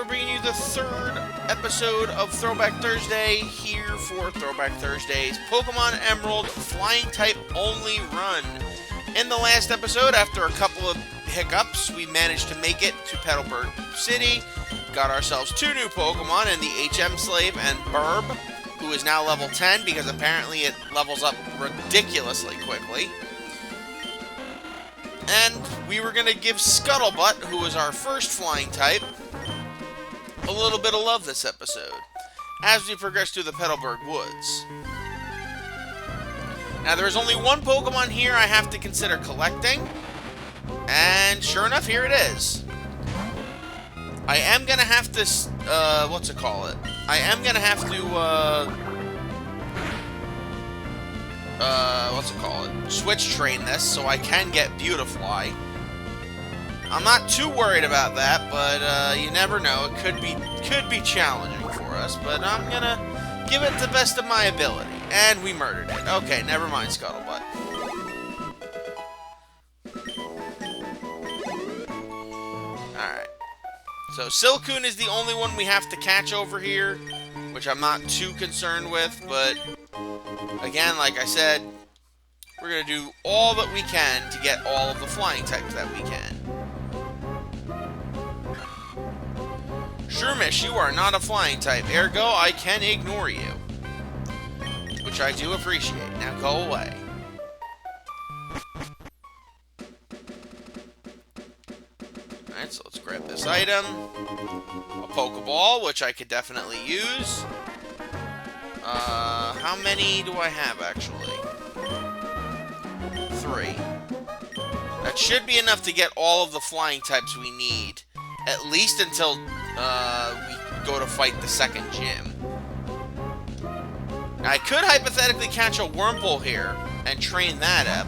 we're bringing you the third episode of Throwback Thursday here for Throwback Thursday's Pokemon Emerald Flying Type Only Run. In the last episode, after a couple of hiccups, we managed to make it to Petalburg City, got ourselves two new Pokemon in the HM Slave and Burb, who is now level 10 because apparently it levels up ridiculously quickly. And we were going to give Scuttlebutt, who is our first flying type, a little bit of love this episode, as we progress through the Petalburg Woods. Now, there is only one Pokemon here I have to consider collecting, and sure enough, here it is. I am going to have to, I am going to have to, switch train this so I can get Beautifly. I'm not too worried about that, but you never know. It could be challenging for us, but I'm gonna give it the best of my ability. And we murdered it. Okay, never mind, Scuttlebutt. Alright. So Silcoon is the only one we have to catch over here, which I'm not too concerned with, but again, like I said, we're going to do all that we can to get all of the flying types that we can. Shroomish, you are not a flying type, ergo I can ignore you. Which I do appreciate. Now go away. Alright, so let's grab this item. A Pokeball, which I could definitely use. How many do I have, actually? 3. That should be enough to get all of the flying types we need. At least until, we go to fight the second gym. Now, I could hypothetically catch a Wurmple here and train that up.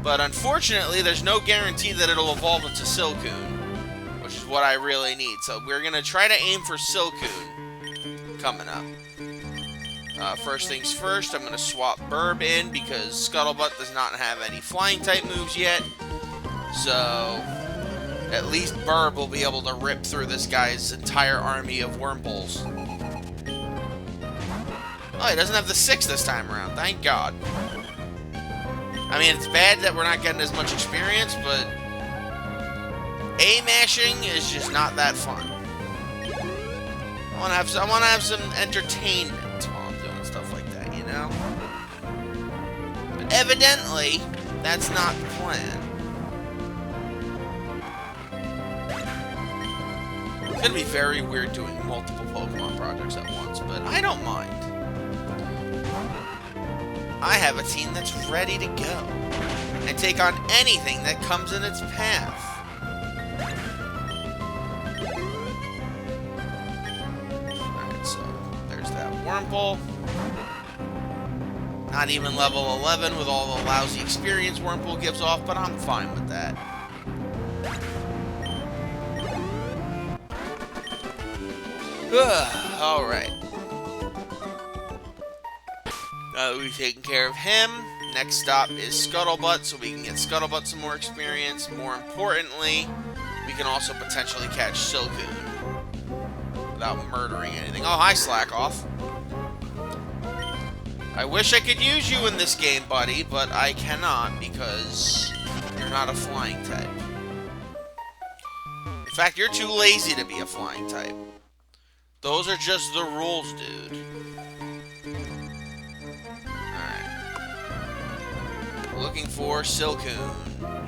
But unfortunately, there's no guarantee that it'll evolve into Silcoon, which is what I really need. So we're going to try to aim for Silcoon coming up. First things first, I'm going to swap Burb in because Scuttlebutt does not have any flying type moves yet. So at least Burb will be able to rip through this guy's entire army of Wurmples. Oh, he doesn't have the 6 this time around. Thank God. I mean, it's bad that we're not getting as much experience, but A-mashing is just not that fun. I want to have some entertainment while I'm doing stuff like that, you know? But evidently, that's not the plan. It's going to be very weird doing multiple Pokemon projects at once, but I don't mind. I have a team that's ready to go and take on anything that comes in its path. Alright, so there's that Wurmple. Not even level 11 with all the lousy experience Wurmple gives off, but I'm fine with that. Alright. Now that we've taken care of him, next stop is Scuttlebutt, so we can get Scuttlebutt some more experience. More importantly, we can also potentially catch Silcoon without murdering anything. Oh, hi, Slackoff. I wish I could use you in this game, buddy, but I cannot because you're not a flying type. In fact, you're too lazy to be a flying type. Those are just the rules, dude. Looking for Silcoon.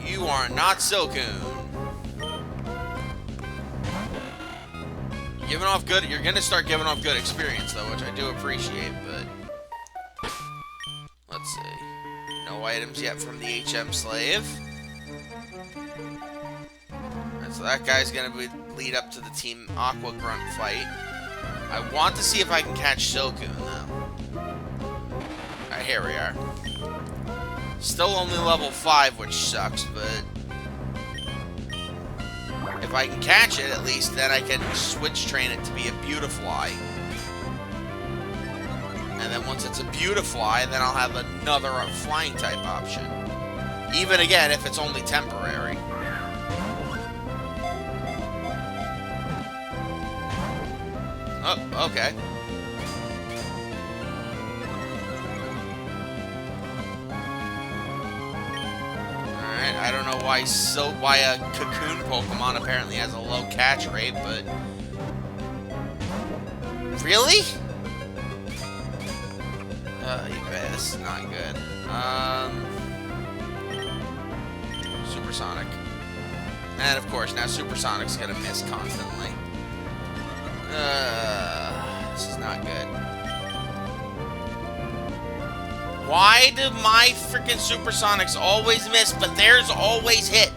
You are not Silcoon. Giving off good. You're gonna start giving off good experience though, which I do appreciate. But let's see. No items yet from the HM Slave. And so that guy's gonna lead up to the Team Aqua Grunt fight. I want to see if I can catch Silcoon though. Alright, here we are. Still only level 5, which sucks, but if I can catch it, at least, then I can switch train it to be a Beautifly. And then once it's a Beautifly, then I'll have another flying type option. Even again, if it's only temporary. Oh, okay. Alright, I don't know why a cocoon Pokemon apparently has a low catch rate, but... Really? This is not good. Supersonic. And of course, now Supersonic's gonna miss constantly. This is not good. Why do my freaking Supersonics always miss, but theirs always hit?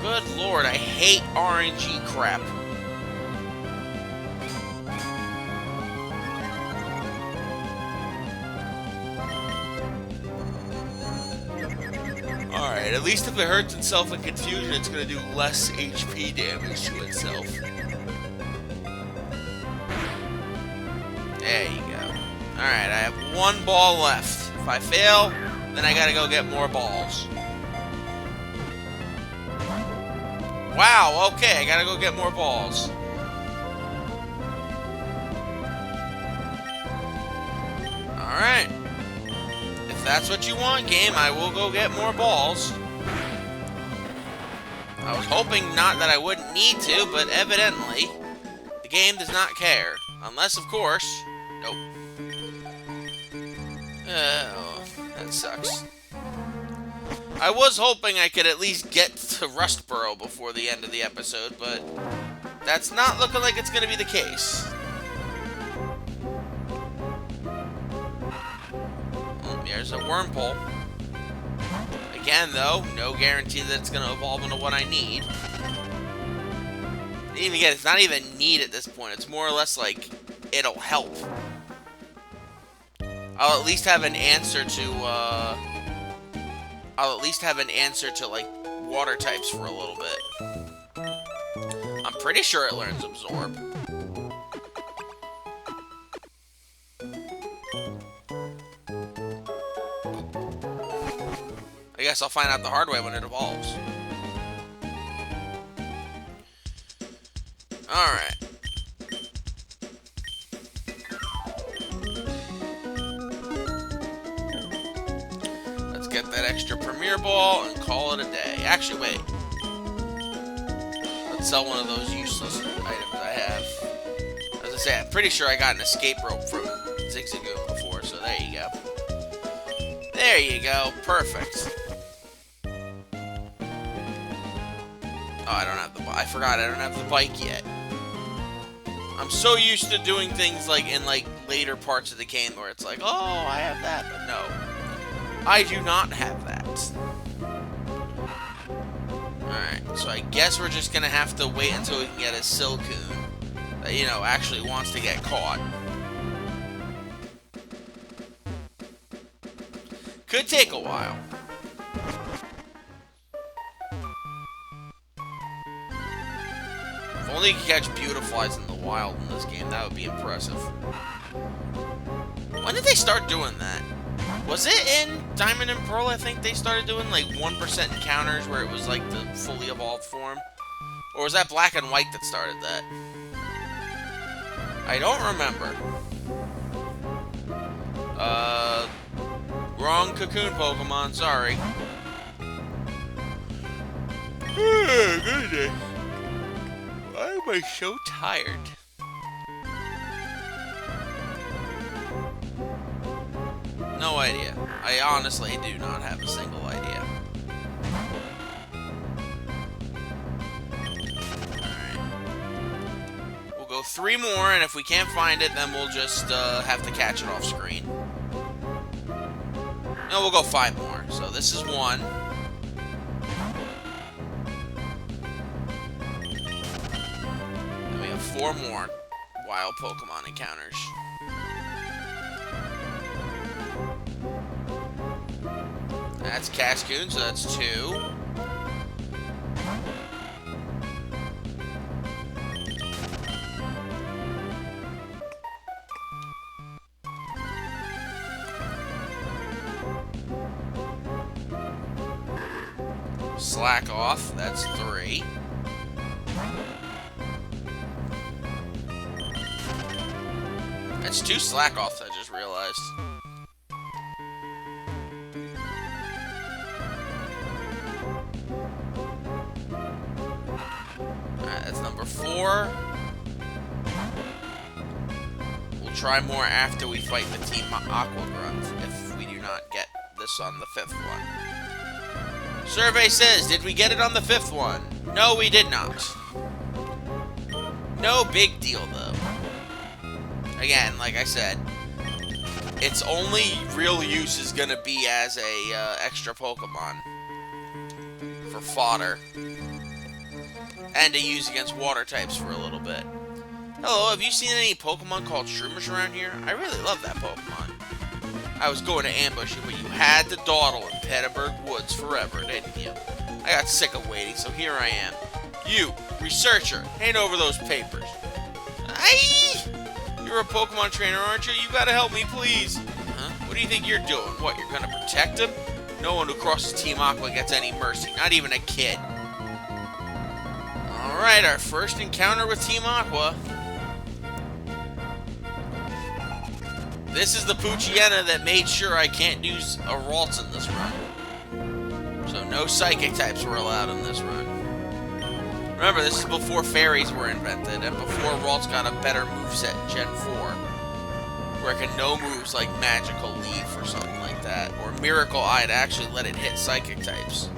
Good lord, I hate RNG crap. Alright, at least if it hurts itself in confusion, it's gonna do less HP damage to itself. There you go. Alright, I have one ball left. If I fail, then I gotta go get more balls. Wow, okay, I gotta go get more balls. Alright. If that's what you want, game, I will go get more balls. I was hoping not that I wouldn't need to, but evidently, the game does not care. Unless, of course... Nope. Oh, that sucks. I was hoping I could at least get to Rustboro before the end of the episode, but that's not looking like it's going to be the case. Oh, there's a Wurmple. Again, though, no guarantee that it's going to evolve into what I need. And even again, it's not even need at this point. It's more or less like it'll help. I'll at least have an answer to, like, water types for a little bit. I'm pretty sure it learns Absorb. I guess I'll find out the hard way when it evolves. Alright. Get that extra Premier Ball and call it a day. Actually, wait. Let's sell one of those useless items I have. As I say, I'm pretty sure I got an escape rope from Zigzagoon before, so there you go. There you go. Perfect. Oh, I don't have the... I forgot I don't have the bike yet. I'm so used to doing things like in like later parts of the game where it's like, oh, I have that, but no. I do not have that. Alright, so I guess we're just gonna have to wait until we can get a Silcoon that, you know, actually wants to get caught. Could take a while. If only you could catch Beautiflies in the wild in this game, that would be impressive. When did they start doing that? Was it in Diamond and Pearl? I think they started doing like 1% encounters where it was like the fully evolved form. Or was that Black and White that started that? I don't remember. Wrong Cocoon Pokemon, sorry. Goodness. Why am I so tired? No idea. I honestly do not have a single idea. Alright. We'll go 3 more, and if we can't find it, then we'll just have to catch it off screen. No, we'll go 5 more. So this is 1. And we have 4 more wild Pokemon encounters. That's Cascoon, so that's 2. Slack off, that's 3. It's 2 slack-offs, I just realized. Alright, that's number 4. We'll try more after we fight the Team Aqua Grunt, if we do not get this on the 5th one. Survey says, did we get it on the 5th one? No, we did not. No big deal, though. Again, like I said, its only real use is gonna be as a extra Pokemon for fodder, and to use against water types for a little bit. Hello, have you seen any Pokemon called Shroomers around here? I really love that Pokemon. I was going to ambush you, but you had to dawdle in Petterberg Woods forever, didn't you? I got sick of waiting, so here I am. You, researcher, hand over those papers. Aye! You're a Pokemon trainer, aren't you? You gotta help me, please. Huh? What do you think you're doing? What, you're gonna protect him? No one who crosses Team Aqua gets any mercy, not even a kid. Alright, our first encounter with Team Aqua. This is the Poochyena that made sure I can't use a Ralts in this run. So no Psychic types were allowed in this run. Remember, this is before Fairies were invented, and before Ralts got a better moveset in Gen 4. Where it can know moves like Magical Leaf or something like that. Or Miracle Eye to actually let it hit Psychic types.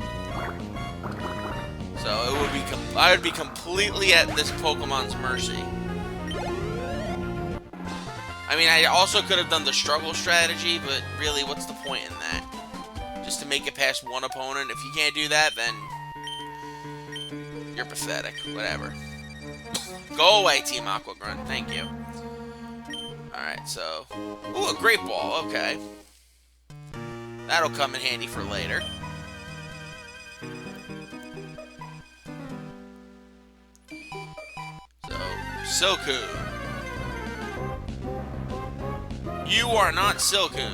So it would be I would be completely at this Pokemon's mercy. I mean, I also could have done the struggle strategy, but really, what's the point in that? Just to make it past one opponent? If you can't do that, then you're pathetic. Whatever. Go away, Team Aqua Grunt. Thank you. Alright, so... Ooh, a Great Ball. Okay. That'll come in handy for later. So, Silcoon. You are not Silcoon.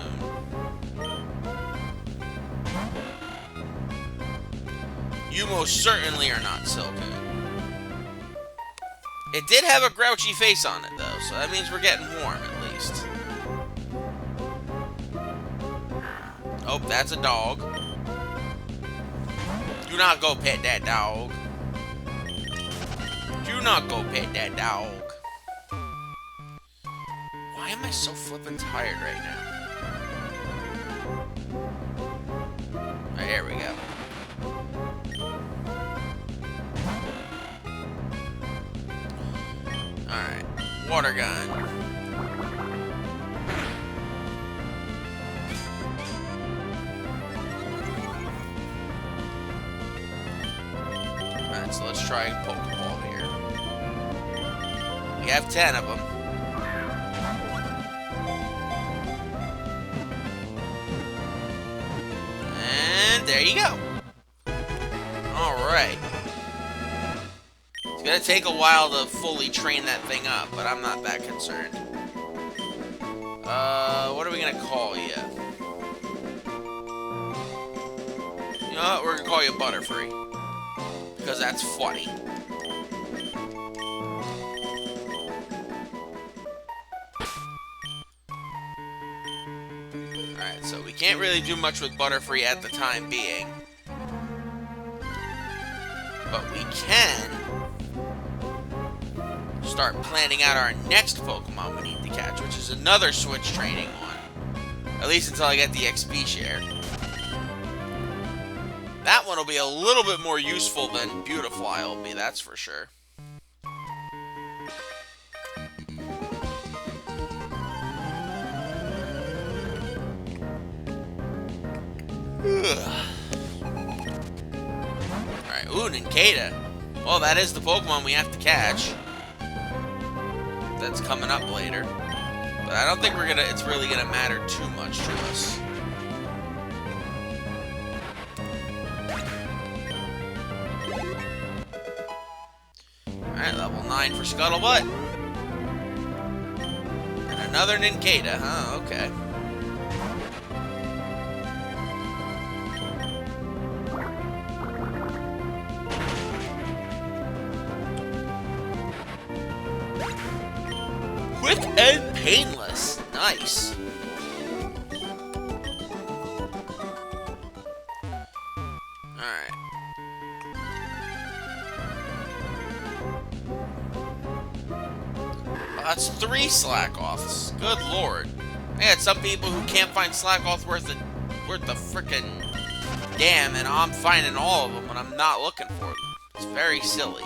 You most certainly are not Silcoon. It did have a grouchy face on it, though, so that means we're getting warm, at least. Oh, that's a dog. Do not go pet that dog. Do not go pet that dog. Why am I so flippin' tired right now? Alright, here we go. Alright, water gun. Alright, so let's try a Pokeball here. We have 10 of them. And there you go. Alright. It's gonna take a while to fully train that thing up, but I'm not that concerned. What are we gonna call you? You know what? We're gonna call you Butterfree. Because that's funny. Alright, so we can't really do much with Butterfree at the time being. But we can start planning out our next Pokemon we need to catch, which is another Switch training one. At least until I get the XP share. That one will be a little bit more useful than Beautifly will be, that's for sure. Alright, ooh, Nincada. Well, that is the Pokemon we have to catch. That's coming up later. But I don't think it's really gonna matter too much to us. Alright, level 9 for Scuttlebutt. And another Nincada, huh? Okay. Quick and painless. Nice. Alright. Well, that's 3 slack-offs. Good lord. I had some people who can't find slack-off worth the frickin' damn, and I'm finding all of them when I'm not looking for them. It's very silly.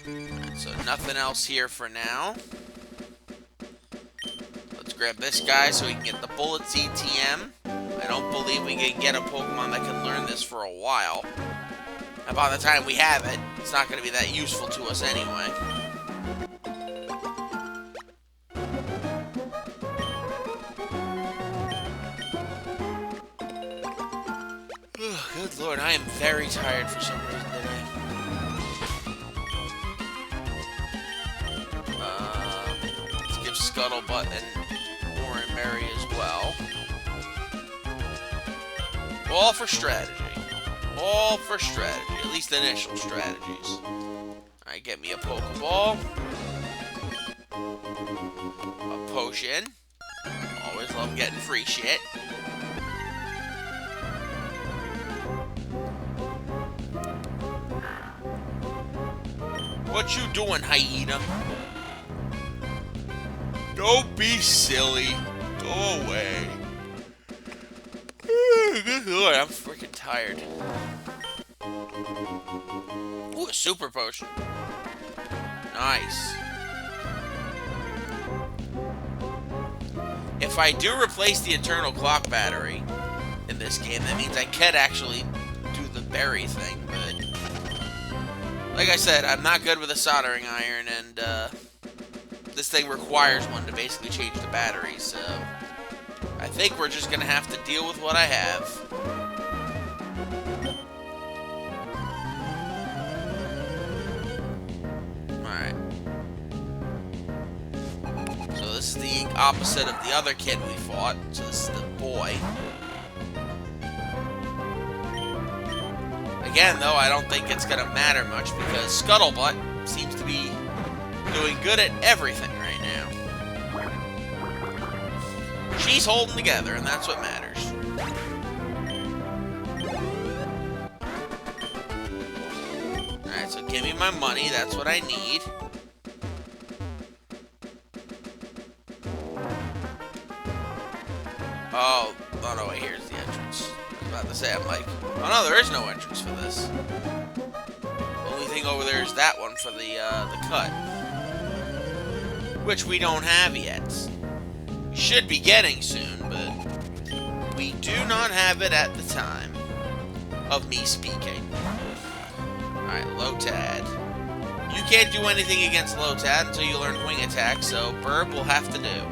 Alright, so nothing else here for now. Let's grab this guy so we can get the Bullets ETM. I don't believe we can get a Pokemon that can learn this for a while. And by the time we have it, it's not going to be that useful to us anyway. Good lord, I am very tired for some reason today. Let's give Scuttlebutt and Oranberry as well. All for strategy. All for strategy. At least initial strategies. Alright, get me a Pokeball. A potion. Always love getting free shit. What you doing, hyena? Don't be silly. Go away. Good lord, I'm freaking tired. Ooh, a super potion. Nice. If I do replace the internal clock battery in this game, that means I could actually do the berry thing, but like I said, I'm not good with a soldering iron, and this thing requires one to basically change the battery, so I think we're just gonna have to deal with what I have. Alright. So this is the opposite of the other kid we fought, so this is the boy. Again, though, I don't think it's gonna matter much because Scuttlebutt seems to be doing good at everything right now. She's holding together, and that's what matters. Alright, so give me my money. That's what I need. Oh no, wait, here's the entrance. I was about to say, I'm like, oh no, there is no entrance for this. The only thing over there is that one for the cut. Which we don't have yet. We should be getting soon, but we do not have it at the time of me speaking. Alright, Lotad. You can't do anything against Lotad until you learn Wing Attack, so Burb will have to do.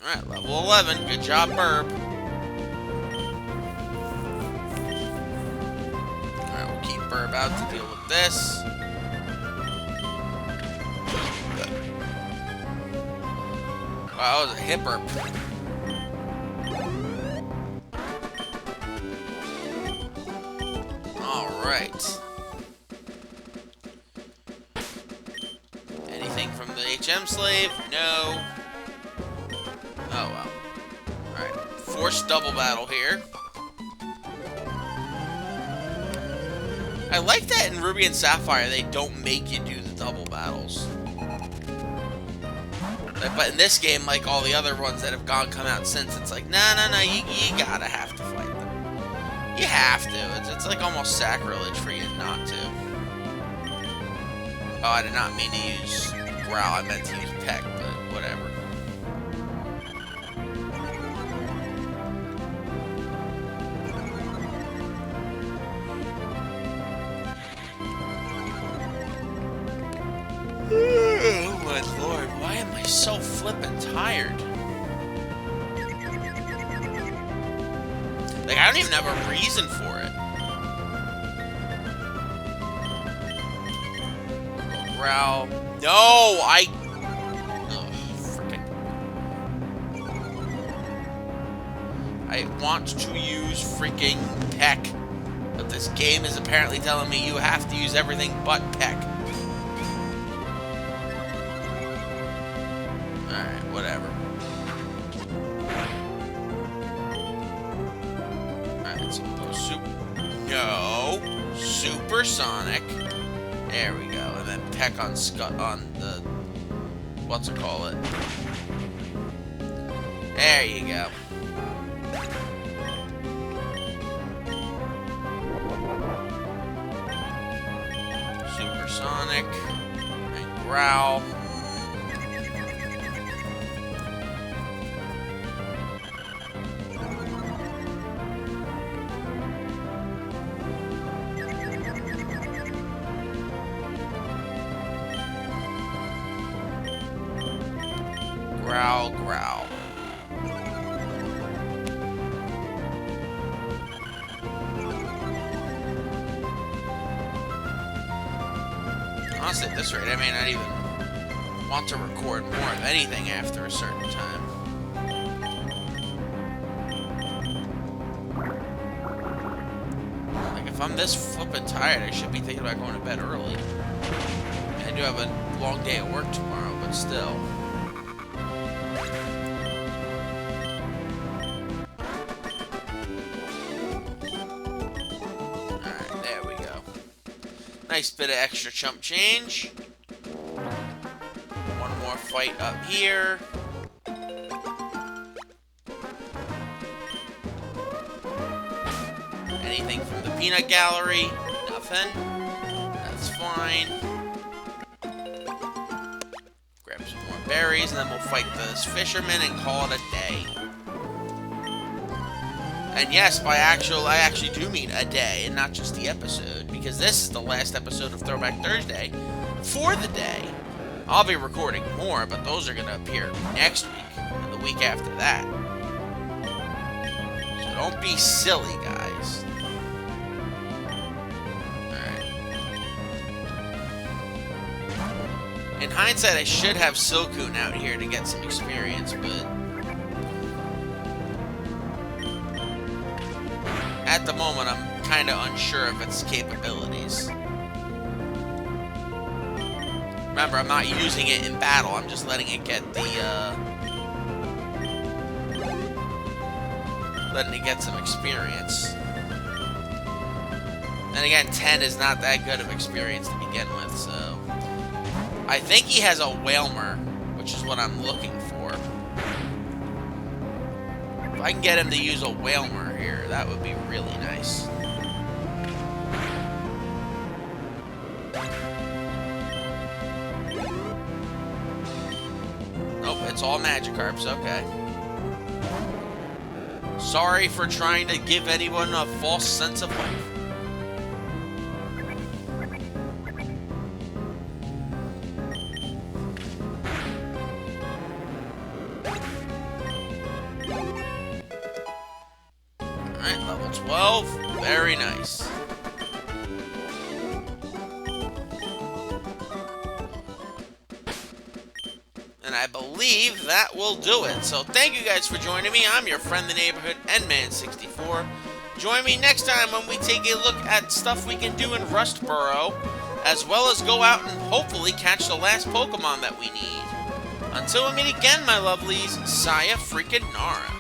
Alright, level 11. Good job, Burb. Alright, we'll keep Burb out to deal with this. Wow, that was a hit burp. Alright. Anything from the HM slave? No. Oh, well. Alright. Forced double battle here. I like that in Ruby and Sapphire they don't make you do the double battles. But in this game, like all the other ones that have come out since, it's like, no, you gotta have to fight them. You have to. It's like almost sacrilege for you not to. Oh, I did not mean to use Growl. I meant to use Peck, but whatever. Oh my lord, why am I so flippin' tired? Like Like, I don't even have a reason for it. Growl. No, frickin'. I want to use freaking Peck. But this game is apparently telling me you have to use everything but Peck. Alright, whatever. Alright, so we'll go No! Supersonic. There we go. And then Peck on the... What's it call it? There you go. Supersonic. And Growl. Growl, growl. Honestly, at this rate, I may not even want to record more of anything after a certain time. Like, if I'm this flippin' tired, I should be thinking about going to bed early. I do have a long day at work tomorrow, but still. Nice bit of extra chump change. One more fight up here. Anything from the peanut gallery? Nothing. That's fine. Grab some more berries, and then we'll fight this fisherman and call it a day. And yes, I actually do mean a day, and not just the episode, because this is the last episode of Throwback Thursday for the day. I'll be recording more, but those are going to appear next week and the week after that. So don't be silly, guys. Alright. In hindsight, I should have Silcoon out here to get some experience, but at the moment, I'm kind of unsure of its capabilities. Remember, I'm not using it in battle. I'm just letting it get the, letting it get some experience. And again, 10 is not that good of experience to begin with, so... I think he has a Whalmer, which is what I'm looking for. If I can get him to use a Whalmer here, that would be really nice. Nope, it's all Magikarps, okay. Sorry for trying to give anyone a false sense of life. Alright, level 12. Very nice. And I believe that will do it. So thank you guys for joining me. I'm your friend, the neighborhood, Nman64. Join me next time when we take a look at stuff we can do in Rustboro, as well as go out and hopefully catch the last Pokemon that we need. Until we meet again, my lovelies, Saya freaking Nara.